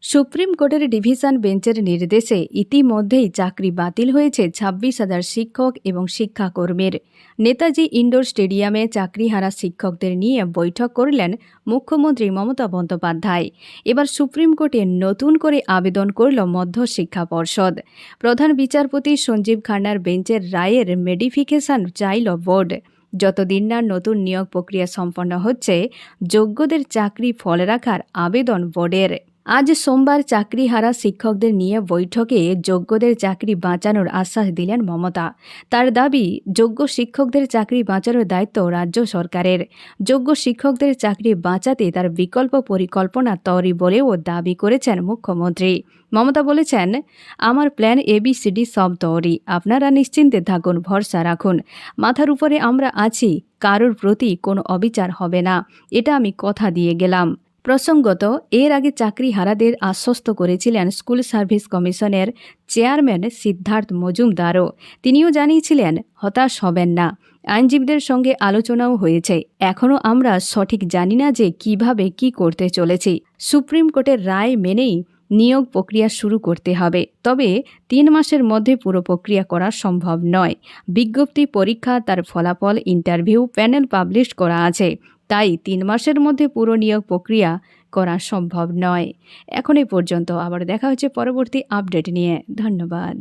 Supreme কোর্টের division বেঞ্চের নির্দেশে ইতিমধ্যেই চাকরি বাতিল হয়েছে 26,000 শিক্ষক এবং শিক্ষাকর্মীর। নেতাজি ইন্ডোর স্টেডিয়ামে চাকরিহারা শিক্ষকদের নিয়ে বৈঠক করলেন মুখ্যমন্ত্রী মমতা বন্দ্যোপাধ্যায়। এবার সুপ্রিম কোর্টে নতুন করে আবেদন করল মধ্যশিক্ষা পর্ষদ। প্রধান বিচারপতি সঞ্জীব খান্নার বেঞ্চের রায়ের মেডিফিকেশন চাইল বোর্ড। যতদিন না নতুন নিয়োগ প্রক্রিয়া সম্পন্ন হচ্ছে, যোগ্যদের চাকরি ফল রাখার আবেদন বোর্ডের। আজ সোমবার চাকরিহারা শিক্ষকদের নিয়ে বৈঠকে যোগ্যদের চাকরি বাঁচানোর আশ্বাস দিলেন মমতা। তার দাবি, যোগ্য শিক্ষকদের চাকরি বাঁচানোর দায়িত্ব রাজ্য সরকারের। যোগ্য শিক্ষকদের চাকরি বাঁচাতে তার বিকল্প পরিকল্পনা তৈরি বলেও দাবি করেছেন মুখ্যমন্ত্রী। মমতা বলেছেন, আমার প্ল্যান ABCD সব তৈরি, আপনারা নিশ্চিন্তে থাকুন, ভরসা রাখুন। মাথার উপরে আমরা আছি, কারোর প্রতি কোনো অবিচার হবে না, এটা আমি কথা দিয়ে গেলাম। প্রসঙ্গত, এর আগে চাকরিহারাদের আশ্বস্ত করেছিলেন স্কুল সার্ভিস কমিশনের চেয়ারম্যান সিদ্ধার্থ মজুমদারও। তিনিও জানিয়েছিলেন, হতাশ হবেন না, আইনজীবীদের সঙ্গে আলোচনাও হয়েছে। এখনও আমরা সঠিক জানি না যে কিভাবে কি করতে চলেছি। সুপ্রিম কোর্টের রায় মেনেই নিয়োগ প্রক্রিয়া শুরু করতে হবে, তবে 3 মাসের মধ্যে পুরো প্রক্রিয়া করা সম্ভব নয়। বিজ্ঞপ্তি, পরীক্ষা, তার ফলাফল, ইন্টারভিউ, প্যানেল পাবলিশ করা আছে। তাই 3 মাসের মধ্যে পুরো নিয়োগ প্রক্রিয়া করা সম্ভব নয়। এখন এই পর্যন্ত, আবার দেখা হচ্ছে পরবর্তী আপডেট নিয়ে। ধন্যবাদ।